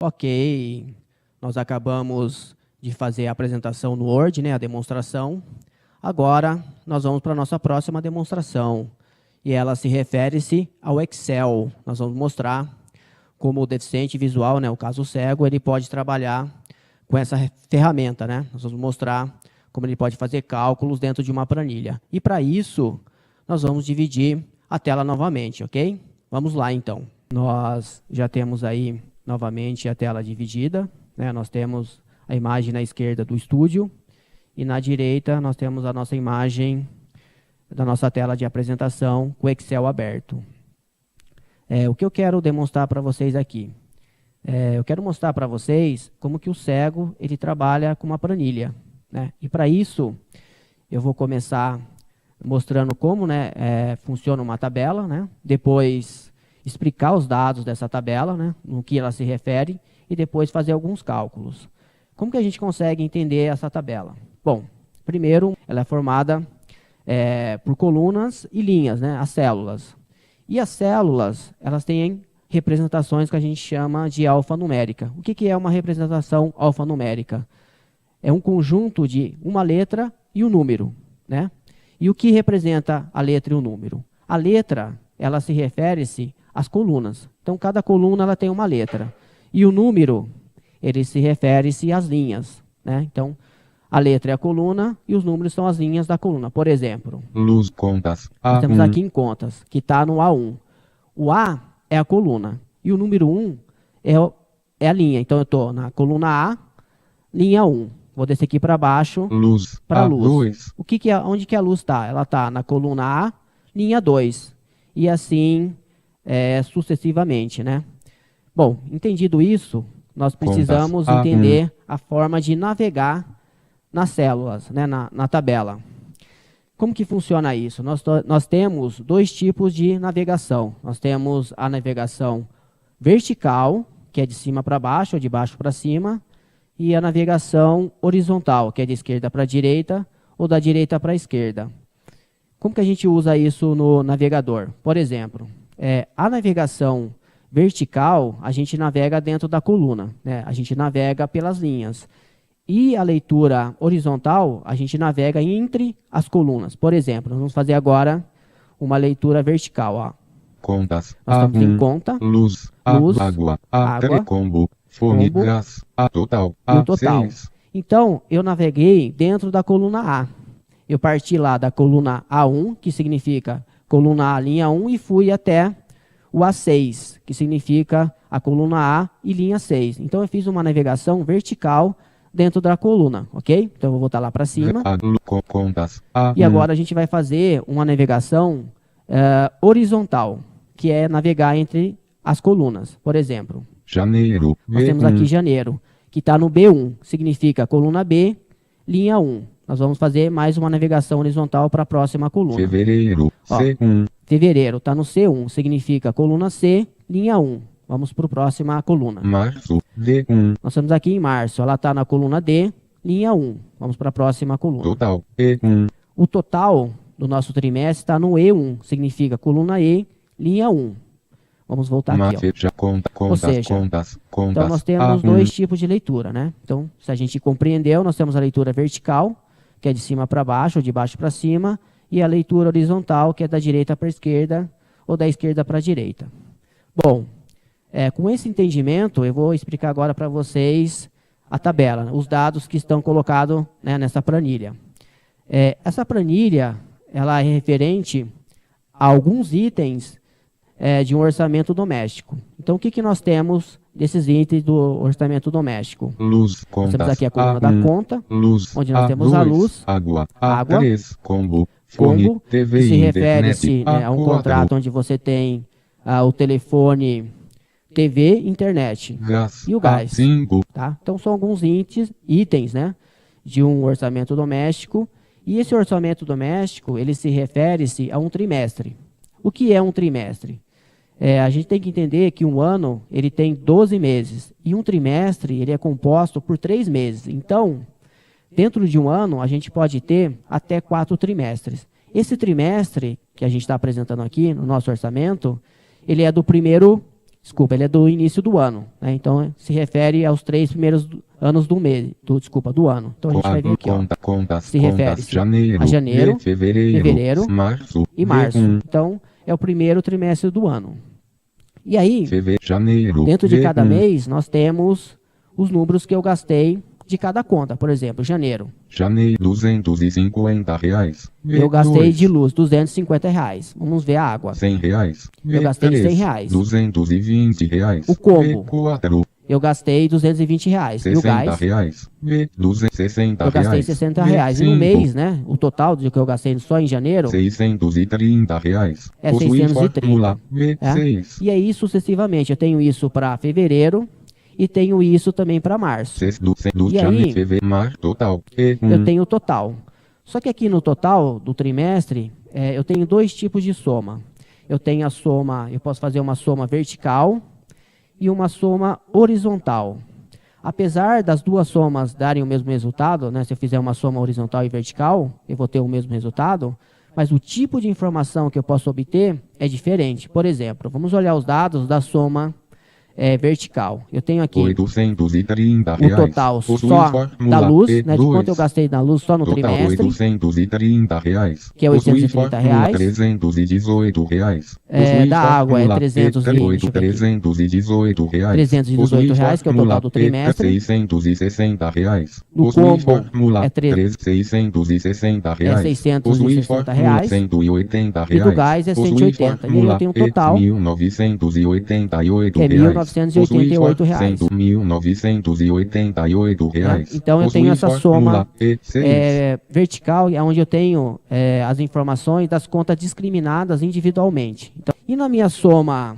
Ok, nós acabamos de fazer a apresentação no Word, né, a demonstração. Agora, nós vamos para a nossa próxima demonstração, e ela se refere-se ao Excel. Nós vamos mostrar como o deficiente visual, né, o caso cego, ele pode trabalhar com essa ferramenta, né? Nós vamos mostrar como ele pode fazer cálculos dentro de uma planilha. E, para isso, nós vamos dividir a tela novamente, ok? Vamos lá, então. Nós já temos aí novamente a tela dividida, né? Nós temos a imagem na esquerda do estúdio e na direita nós temos a nossa imagem da nossa tela de apresentação com o Excel aberto. O que eu quero demonstrar para vocês aqui? Eu quero mostrar para vocês como que o cego ele trabalha com uma planilha, né? E para isso eu vou começar mostrando como, né, funciona uma tabela, né? Depois explicar os dados dessa tabela, né, no que ela se refere, e depois fazer alguns cálculos. Como que a gente consegue entender essa tabela? Bom, primeiro, ela é formada por colunas e linhas, né, as células. E as células, elas têm representações que a gente chama de alfanumérica. O que é uma representação alfanumérica? É um conjunto de uma letra e um número, né? E o que representa a letra e o número? A letra, ela se refere-se às colunas. Então, cada coluna ela tem uma letra. E o número, ele se refere-se às linhas, né? Então, a letra é a coluna e os números são as linhas da coluna. Por exemplo, Luz contas. nós temos aqui em contas, que está no A1. O A é a coluna e o número 1 é a linha. Então, eu estou na coluna A, linha 1. Vou descer aqui para baixo, Luz. para a luz. A2. Onde que a luz está? Ela está na coluna A, linha 2. E assim sucessivamente, né? Bom, entendido isso, nós precisamos Contas. entender a forma de navegar nas células, né, na tabela. Como que funciona isso? Nós temos dois tipos de navegação. Nós temos a navegação vertical, que é de cima para baixo ou de baixo para cima, e a navegação horizontal, que é de esquerda para direita ou da direita para a esquerda. Como que a gente usa isso no navegador? Por exemplo, a navegação vertical, a gente navega dentro da coluna, né? A gente navega pelas linhas. E a leitura horizontal, a gente navega entre as colunas. Por exemplo, nós vamos fazer agora uma leitura vertical. Ó. Contas. Nós estamos em conta, Luz. água, A telecombo. Fone combo, gás. A total. e o total. A6. Então, eu naveguei dentro da coluna A. Eu parti lá da coluna A1, que significa coluna A, linha 1, e fui até o A6, que significa a coluna A e linha 6. Então, eu fiz uma navegação vertical dentro da coluna, ok? Então, eu vou voltar lá para cima. Contas. E agora a gente vai fazer uma navegação horizontal, que é navegar entre as colunas. Por exemplo, Janeiro. nós temos aqui janeiro, que está no B1, significa coluna B, linha 1. Nós vamos fazer mais uma navegação horizontal para a próxima coluna. Fevereiro. Ó, C1. fevereiro está no C1, significa coluna C, linha 1. Vamos para a próxima coluna. Março. D1. Nós estamos aqui em março, ela está na coluna D, linha 1. Vamos para a próxima coluna. Total. E1. O total do nosso trimestre está no E1, significa coluna E, linha 1. Vamos voltar aqui. Ó. Ou seja, contas. Então, nós temos dois tipos de leitura, né? Então, se a gente compreendeu, nós temos a leitura vertical, que é de cima para baixo ou de baixo para cima, e a leitura horizontal, que é da direita para a esquerda ou da esquerda para a direita. Bom, com esse entendimento, eu vou explicar agora para vocês a tabela, os dados que estão colocados, né, nessa planilha. Essa planilha, ela é referente a alguns itens de um orçamento doméstico. Então, o que nós temos desses itens do orçamento doméstico? Luz, Nós temos contas. aqui a coluna da conta, Luz. onde nós temos a luz, água. água, A3, combo. Fone, combo, TV, que se internet. refere-se, né, a um A4, contrato onde você tem o telefone, TV, internet gás. e o gás. A5. Tá? Então, são alguns itens, né, de um orçamento doméstico. E esse orçamento doméstico, ele se refere-se a um trimestre. O que é um trimestre? A gente tem que entender que um ano ele tem 12 meses e um trimestre ele é composto por 3 meses. Então, dentro de um ano, a gente pode ter até 4 trimestres. Esse trimestre que a gente está apresentando aqui no nosso orçamento, ele é do primeiro Desculpa, ele é do início do ano, né? Então se refere aos 3 primeiros anos do mês, do ano. Então a gente vai ver aqui, ó. Se refere a janeiro, fevereiro e março. Então é o primeiro trimestre do ano. E aí, dentro de cada mês, nós temos os números que eu gastei de cada conta. Por exemplo, janeiro. Janeiro, R$250. Eu gastei de luz, R$250. Vamos ver a água. R$100. Eu gastei de R$100. R$220. O combo. V4. Eu gastei R$220. E o gás? R$60. Eu gastei R$60. E no mês, né? O total do que eu gastei só em janeiro R$630. é 630. V6. E aí, sucessivamente, eu tenho isso para fevereiro e tenho isso também para março. E aí, eu tenho o total. Só que aqui no total do trimestre, eu tenho 2 tipos de soma. Eu tenho a soma, eu posso fazer uma soma vertical e uma soma horizontal. Apesar das duas somas darem o mesmo resultado, né, se eu fizer uma soma horizontal e vertical, eu vou ter o mesmo resultado, mas o tipo de informação que eu posso obter é diferente. Por exemplo, vamos olhar os dados da soma vertical. Eu tenho aqui R$830. o total só da luz, né, de quanto eu gastei na luz só no trimestre, R$830. que é R$830. R$318. Da água é R$318, que é o total do trimestre. R$660. No combo é R$660. R$660. E do gás é 180. E aí eu tenho um total R$1.988. que é R$1.988. Então eu tenho essa soma vertical, onde eu tenho as informações das contas discriminadas individualmente. Então, e na minha soma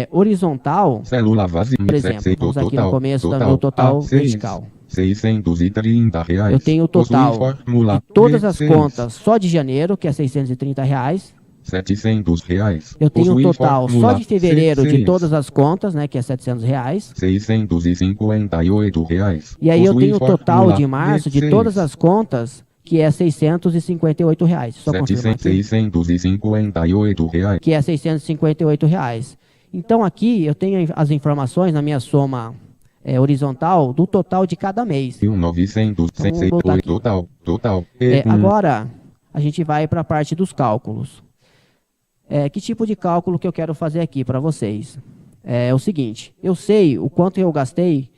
horizontal, por exemplo, vamos aqui no começo do meu total vertical. R$630. Eu tenho o total de todas as contas só de janeiro, que é R$630. R$700. Eu tenho um total só de fevereiro de todas as contas, né, que é R$700. R$658. E aí eu tenho o total de março de todas as contas, que é R$658. Só confirmar aqui. R$658. Que é R$658. Então aqui eu tenho as informações na minha soma horizontal do total de cada mês. R$1.968. Total. Agora a gente vai para a parte dos cálculos. Que tipo de cálculo que eu quero fazer aqui para vocês? É o seguinte, eu sei o quanto eu gastei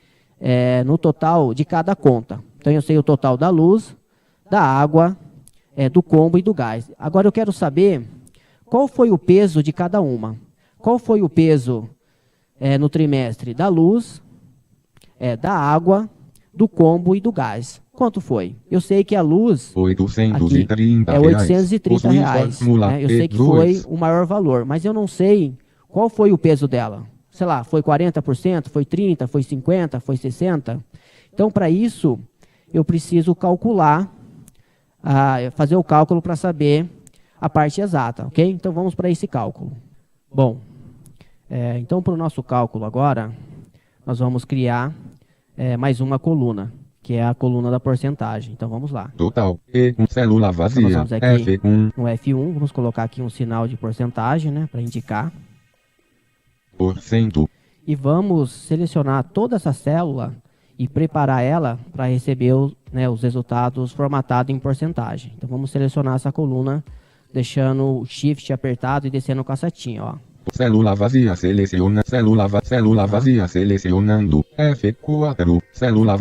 no total de cada conta. Então eu sei o total da luz, da água, do combo e do gás. Agora eu quero saber qual foi o peso de cada uma. Qual foi o peso no trimestre da luz, da água, do combo e do gás? Quanto foi? Eu sei que a luz R$830. é R$830. Né? Eu sei que foi o maior valor, mas eu não sei qual foi o peso dela. Sei lá, foi 40%, foi 30%, foi 50%, foi 60%? Então, para isso, eu preciso calcular, fazer o cálculo para saber a parte exata, ok? Então, vamos para esse cálculo. Bom, então, para o nosso cálculo agora, nós vamos criar mais uma coluna, que é a coluna da porcentagem. Então vamos lá. Total. Célula vazia. Então, nós vamos aqui F1. no F1, vamos colocar aqui um sinal de porcentagem, né, para indicar. Porcento. E vamos selecionar toda essa célula e preparar ela para receber os resultados formatados em porcentagem. Então vamos selecionar essa coluna, deixando o Shift apertado e descendo com a setinha, ó. Célula vazia, seleciona. Célula vazia, selecionando. F4. Célula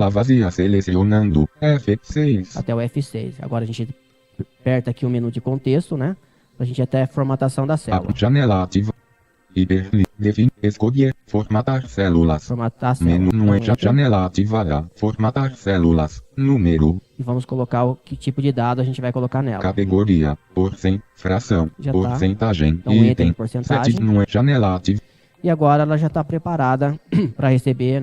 vazia, selecionando. F6. Até o F6. Agora a gente aperta aqui o menu de contexto, né? Pra gente até a formatação da célula. Janela ativa. Define, escolher, formatar células. Formatar célula. Menu não é janela ativada. Formatar células. Número. E vamos colocar que tipo de dado a gente vai colocar nela. Categoria. Fração. Já porcentagem. Então entra em Item. porcentagem. Não é janela ativa. E agora ela já está preparada para receber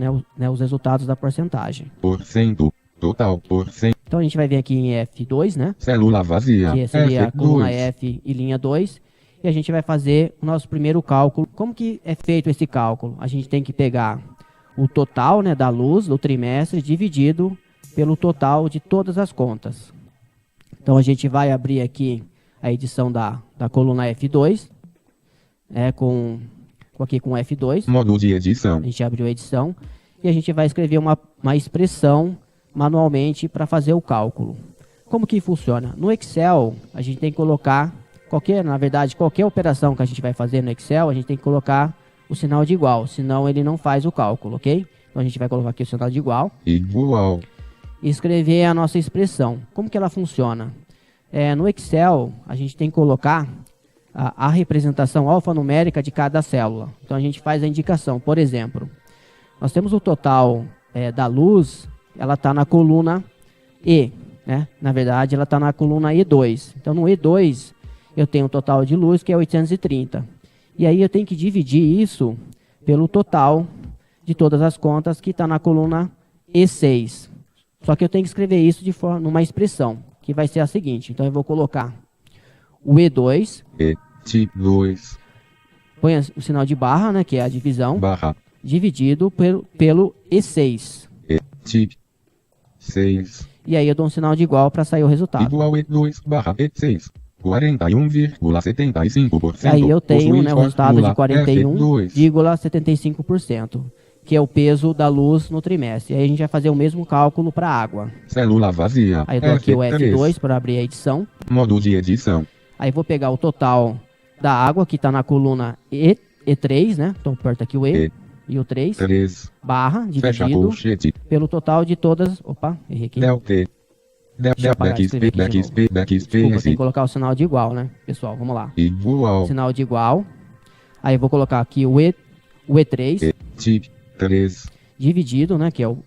os resultados da porcentagem. Porcento. Total. Porcento. Então a gente vai vir aqui em F2, né? Célula vazia. Que seria F2. a coluna F e linha 2. E a gente vai fazer o nosso primeiro cálculo. Como que é feito esse cálculo? A gente tem que pegar o total, né, da luz do trimestre dividido pelo total de todas as contas. Então a gente vai abrir aqui a edição da coluna F2, com aqui com F2. Modo de edição. A gente abriu a edição e a gente vai escrever uma expressão manualmente para fazer o cálculo. Como que funciona? No Excel, a gente tem que colocar qualquer operação que a gente vai fazer no Excel, a gente tem que colocar o sinal de igual, senão ele não faz o cálculo, ok? Então a gente vai colocar aqui o sinal de igual. Igual. E escrever a nossa expressão. Como que ela funciona? No Excel, a gente tem que colocar a representação alfanumérica de cada célula. Então a gente faz a indicação. Por exemplo, nós temos o total da luz, ela está na coluna E, né? Na verdade, ela está na coluna E2. Então no E2, eu tenho o total de luz, que é 830. E aí eu tenho que dividir isso pelo total de todas as contas que está na coluna E6. Só que eu tenho que escrever isso numa expressão, que vai ser a seguinte. Então eu vou colocar o E2. E2. Põe o sinal de barra, né, que é a divisão. Barra. Dividido pelo E6. E6. E aí eu dou um sinal de igual para sair o resultado. Igual E2 barra E6. 41,75%. Aí eu tenho, né, o resultado de F2. 41,75%, que é o peso da luz no trimestre. Aí a gente vai fazer o mesmo cálculo para a água. Célula vazia. Aí eu dou aqui o F3. F2 para abrir a edição. Modo de edição. Aí vou pegar o total da água, que está na coluna E3, né? Então aperta aqui o E e o 3. 3. Barra, Fecha dividido colchete. pelo total de todas... Opa, errei aqui. Del T. Deixa eu apagar, escrever aqui de novo. Desculpa, tem que colocar o sinal de igual, né? Pessoal, vamos lá. Igual. Sinal de igual. Aí eu vou colocar aqui o E3. E3. Dividido, né? Que é o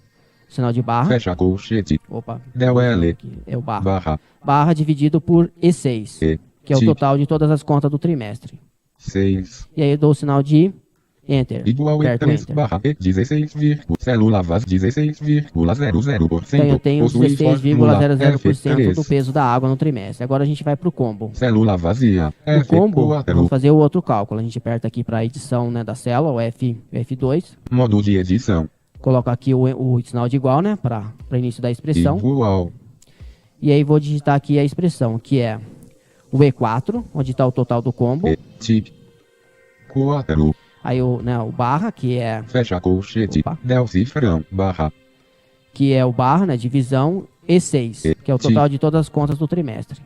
sinal de barra. Fecha colchete. Opa. Del L. Aqui, é o barra. Barra. Barra dividido por E6. Que é o total de todas as contas do trimestre. 6. E aí eu dou o sinal de Enter. Igual E3 barra E16, célula vaz 16,00%. Então eu tenho Possui fórmula 16,00% do F3. peso da água no trimestre. Agora a gente vai para o combo. Célula vazia. No combo, F4. vamos fazer o outro cálculo. A gente aperta aqui para a edição, né, da célula, o F2. Modo de edição. Coloco aqui o sinal de igual, né, para início da expressão. Igual. E aí vou digitar aqui a expressão, que é o E4, onde está o total do combo. E4. Aí o barra, que é... Fecha colchete. Opa. Del cifrão. Barra. Que é o barra, né, divisão E6, que é o total de todas as contas do trimestre.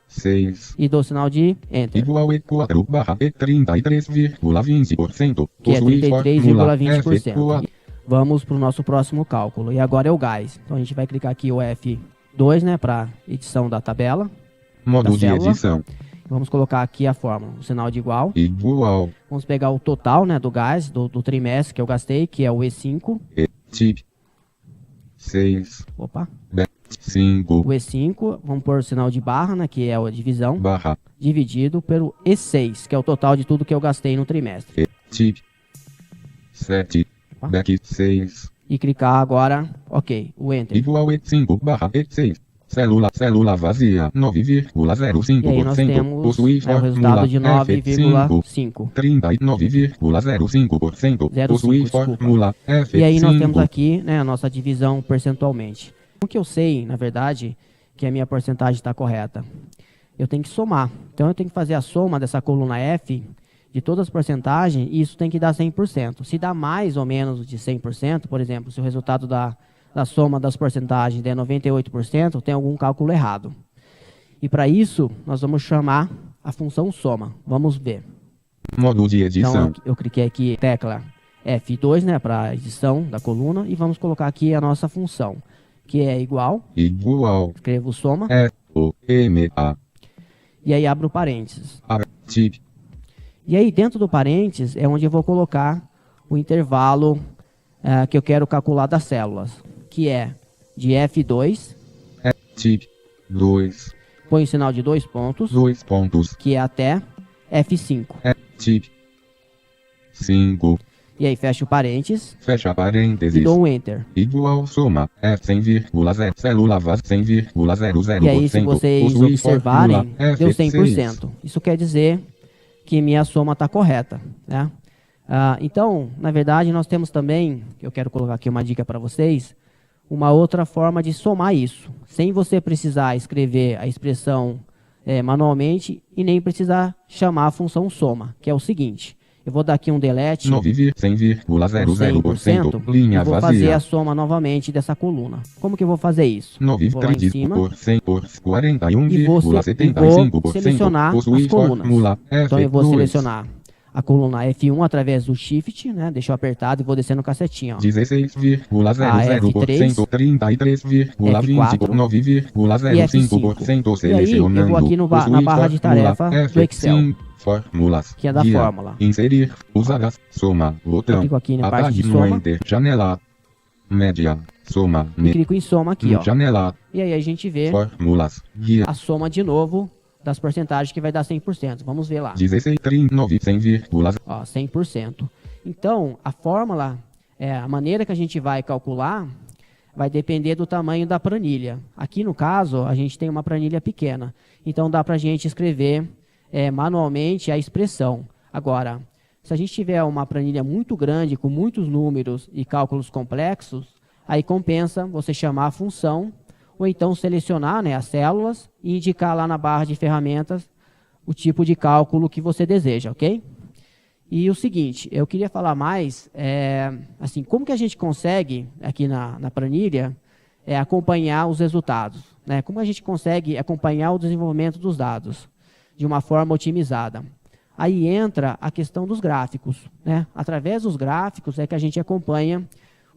6. E dou o sinal de Enter. Igual E4 barra E33,20%. Que é Possui fórmula 33,20%. F4. Vamos para o nosso próximo cálculo. E agora é o gás. Então a gente vai clicar aqui o F2, né, para edição da tabela. Modo da de célula. edição. Vamos colocar aqui a fórmula, o sinal de igual. Igual. Vamos pegar o total, né, do gás, do trimestre que eu gastei, que é o E5. E6. Opa. 5. O E5, vamos pôr o sinal de barra, né, que é a divisão, Barra. dividido pelo E6, que é o total de tudo que eu gastei no trimestre. E7. Opa. Back 6. E clicar agora, ok, o Enter. Igual E5 barra E6. Célula vazia 9,05%. E aí nós temos, Possui né, o fórmula resultado de F5. 9,5. 39,05%. 0,5, Possui desculpa. fórmula F5. E aí nós temos aqui, né, a nossa divisão percentualmente. O que eu sei, na verdade, que a minha porcentagem está correta? Eu tenho que somar. Então eu tenho que fazer a soma dessa coluna F de todas as porcentagens e isso tem que dar 100%. Se dá mais ou menos de 100%, por exemplo, se o resultado da soma das porcentagens der 98%, tem algum cálculo errado. E para isso, nós vamos chamar a função soma. Vamos ver. Modo de edição. Então, eu cliquei aqui, tecla F2, né, para edição da coluna, e vamos colocar aqui a nossa função, que é igual. Igual. Escrevo soma. SOMA. E aí abro parênteses. Arte. E aí dentro do parênteses é onde eu vou colocar o intervalo que eu quero calcular das células, que é de F2. F2. Põe o sinal de 2 pontos. 2 pontos. Que é até F5. F5. E aí fecha o parênteses. Fecha E parênteses. dou um Enter. Igual soma F100,0. Célula vaz 100,00%. E aí se vocês Possui observarem, fórmula deu F6. 100%. Isso quer dizer que minha soma está correta, né? Então, na verdade, nós temos também, eu quero colocar aqui uma dica para vocês, uma outra forma de somar isso, sem você precisar escrever a expressão manualmente e nem precisar chamar a função soma, que é o seguinte: Eu vou dar aqui um delete 9,100,00%, linha e vou vazia. fazer a soma novamente dessa coluna. Como que eu vou fazer isso? Vou lá em cima e vou 41,75% selecionar possui as colunas. fórmula Então eu vou F2. selecionar a coluna F1 através do Shift, né? Deixa eu apertado e vou descendo com a setinha, ó. 16,00%, 33,29,05% E aí, eu vou aqui selecionando. na barra de tarefa do Excel, F5, fórmulas, que é da guia, fórmula. inserir, usadas, soma, botão, Clico aqui na parte de apague no soma. Enter, janela, média, soma, E clico em soma aqui, ó. janela, E aí a gente vê fórmulas, guia, a soma de novo das porcentagens que vai dar 100%. Vamos ver lá. 16,39,100,000. Ó, 100%. Então, a fórmula, a maneira que a gente vai calcular, vai depender do tamanho da planilha. Aqui no caso, a gente tem uma planilha pequena. Então, dá para a gente escrever manualmente a expressão. Agora, se a gente tiver uma planilha muito grande, com muitos números e cálculos complexos, aí compensa você chamar a função, ou então selecionar, né, as células e indicar lá na barra de ferramentas o tipo de cálculo que você deseja, ok? E o seguinte, eu queria falar mais, assim, como que a gente consegue, aqui na planilha, acompanhar os resultados, né? Como a gente consegue acompanhar o desenvolvimento dos dados de uma forma otimizada. Aí entra a questão dos gráficos, né? Através dos gráficos é que a gente acompanha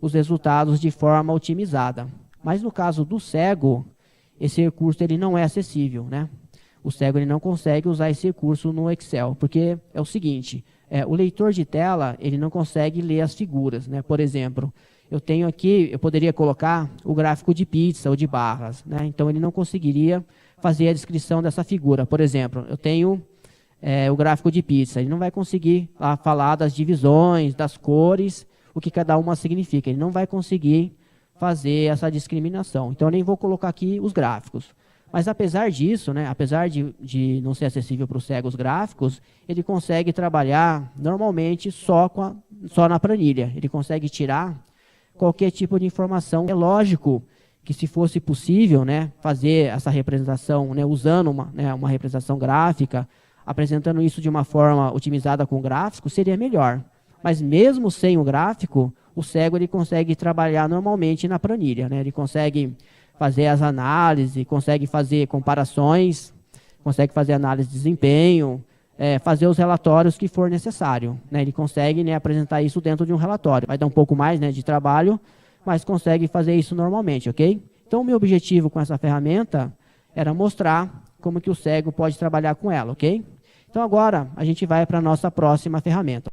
os resultados de forma otimizada. Mas no caso do cego, esse recurso ele não é acessível, né? O cego ele não consegue usar esse recurso no Excel, porque é o seguinte, o leitor de tela ele não consegue ler as figuras, né? Por exemplo, eu tenho aqui, eu poderia colocar o gráfico de pizza ou de barras, né? Então ele não conseguiria fazer a descrição dessa figura. Por exemplo, eu tenho o gráfico de pizza, ele não vai conseguir falar das divisões, das cores, o que cada uma significa, ele não vai conseguir fazer essa discriminação. Então, eu nem vou colocar aqui os gráficos. Mas, apesar disso, né, apesar de não ser acessível para o cego os gráficos, ele consegue trabalhar normalmente só na planilha. Ele consegue tirar qualquer tipo de informação. É lógico que, se fosse possível, né, fazer essa representação, né, usando uma representação gráfica, apresentando isso de uma forma otimizada com gráfico, seria melhor. Mas mesmo sem o gráfico, o cego ele consegue trabalhar normalmente na planilha, né? Ele consegue fazer as análises, consegue fazer comparações, consegue fazer análise de desempenho, fazer os relatórios que for necessário, né? Ele consegue, né, apresentar isso dentro de um relatório. Vai dar um pouco mais, né, de trabalho, mas consegue fazer isso normalmente, ok? Então, o meu objetivo com essa ferramenta era mostrar como que o cego pode trabalhar com ela, ok? Então, agora, a gente vai para a nossa próxima ferramenta.